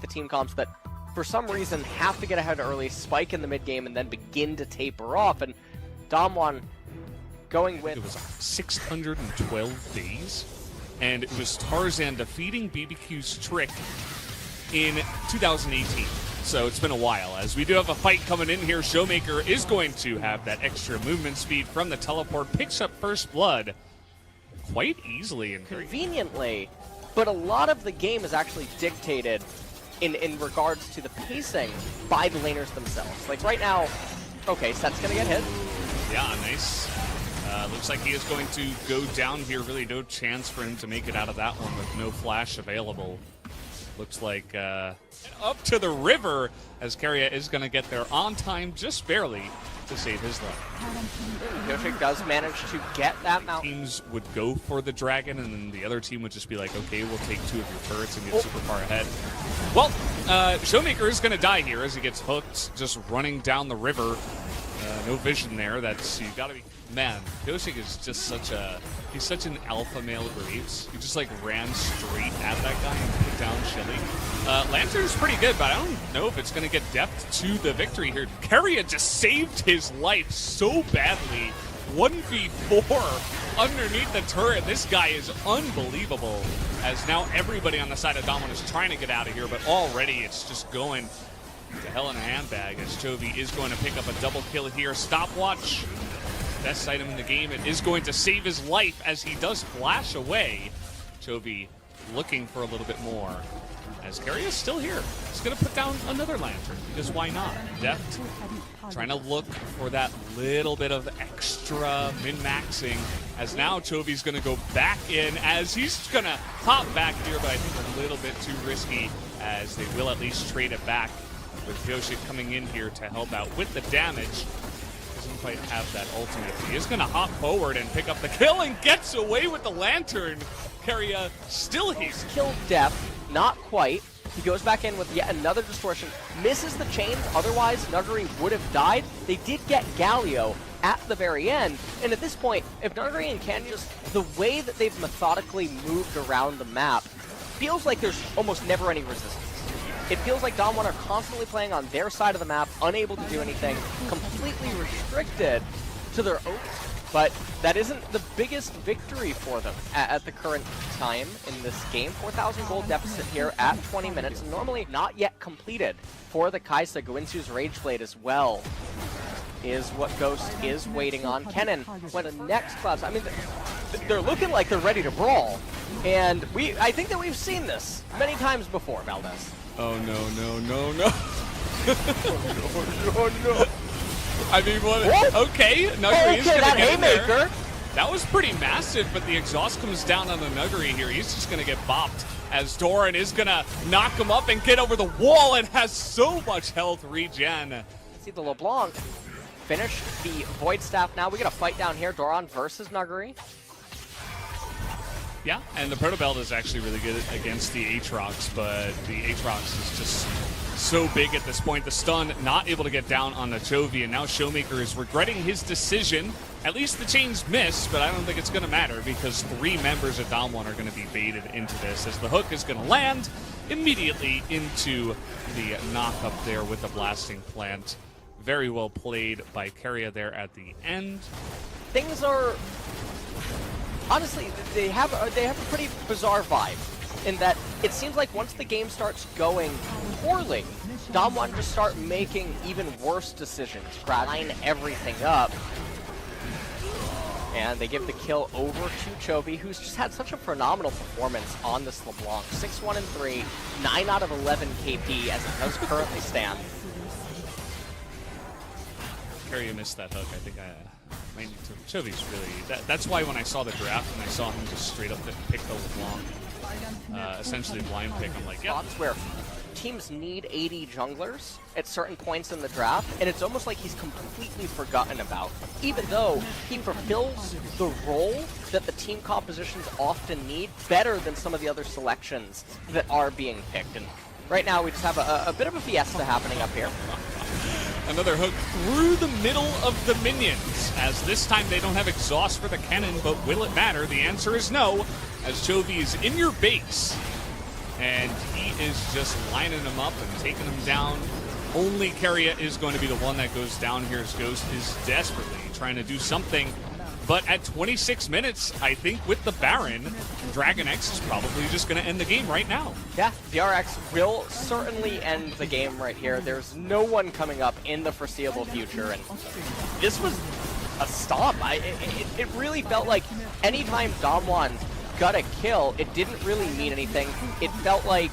team comps that for some reason have to get ahead early, spike in the mid game, and then begin to taper off. And Damwon going with... It was 612 days, and it was Tarzan defeating BBQ's Trick in 2018. So it's been a while, as we do have a fight coming in here. Showmaker is going to have that extra movement speed from the teleport, picks up first blood quite easily and conveniently, but a lot of the game is actually dictated in regards to the pacing by the laners themselves. Like right now, okay, Set's gonna get hit. Yeah, nice. Looks like he is going to go down here. Really no chance for him to make it out of that one with no flash available. Looks like up to the river, as Keria is going to get there on time, just barely, to save his life. DWG does manage to get that mount. Teams would go for the dragon, and then the other team would just be like, okay, we'll take 2 of your turrets and get super far ahead. Well, Showmaker is going to die here as he gets hooked, just running down the river. No vision there. That's, you got to be... Man, DWG is just he's such an alpha male Graves. He just like ran straight at that guy and put down Chili. Lantern's pretty good, but I don't know if it's going to get depth to the victory here. Keria just saved his life so badly. 1v4 underneath the turret. This guy is unbelievable, as now everybody on the side of Damwon is trying to get out of here, but already it's just going to hell in a handbag, as Chovy is going to pick up a double kill here. Stopwatch. Best item in the game. It is going to save his life as he does flash away. Chovy looking for a little bit more, as Keria is still here. He's going to put down another lantern, because why not? Deft trying to look for that little bit of extra min-maxing, as now Chovy's going to go back in, as he's going to hop back here, but I think a little bit too risky, as they will at least trade it back, with DWG coming in here to help out with the damage. Doesn't quite have that ultimate. He is going to hop forward and pick up the kill and gets away with the lantern. Keria still here. Killed Deft, not quite. He goes back in with yet another distortion, misses the chains, otherwise Nuguri would have died. They did get Galio at the very end, and at this point, if Nuguri and Ken just, the way that they've methodically moved around the map, feels like there's almost never any resistance. It feels like Damwon are constantly playing on their side of the map, unable to do anything, completely restricted to their own. But that isn't the biggest victory for them at the current time in this game. 4,000 gold deficit here at 20 minutes, normally not yet completed for the Kaisa. Guinsu's Rageblade as well is what Ghost is waiting on. Kennen went to next class. I mean, they're looking like they're ready to brawl. And I think that we've seen this many times before, Valdez. Oh, no. Oh, no. I mean, what? Okay, Nuguri is going to get haymaker. in there. That was pretty massive, but the exhaust comes down on the Nuguri here. He's just going to get bopped, as Doran is going to knock him up and get over the wall and has so much health regen. See the LeBlanc finish the Void Staff now. We got a fight down here, Doran versus Nuguri. Yeah, and the Protobelt is actually really good against the Aatrox, but the Aatrox is just so big at this point. The stun not able to get down on the Chovy, and now Showmaker is regretting his decision. At least the chains miss, but I don't think it's going to matter, because 3 members of Damwon are going to be baited into this, as the hook is going to land immediately into the knock up there with the blasting plant. Very well played by Keria there at the end. Things are... Honestly, they have a pretty bizarre vibe, in that it seems like once the game starts going poorly, Damwon just start making even worse decisions, line everything up, and they give the kill over to Chovy, who's just had such a phenomenal performance on this LeBlanc. 6-1-3, 9 out of 11 KP as it does currently stand. Keria missed that hook. I think Chovy's really... That's why when I saw the draft and I saw him just straight up pick the LeBlanc, essentially blind pick, I'm like, yeah. Where teams need 80 junglers at certain points in the draft, and it's almost like he's completely forgotten about, even though he fulfills the role that the team compositions often need better than some of the other selections that are being picked. And right now we just have a bit of a fiesta happening up here. Another hook through the middle of the minions, as this time they don't have exhaust for the cannon, but will it matter? The answer is no, as Chovy is in your base. and he is just lining them up and taking them down. Only Keria is going to be the one that goes down here, as Ghost is desperately trying to do something. But at 26 minutes, I think with the Baron, DragonX is probably just going to end the game right now. Yeah, DRX will certainly end the game right here. There's no one coming up in the foreseeable future, and this was a stomp. It really felt like anytime Damwon got a kill, it didn't really mean anything. It felt like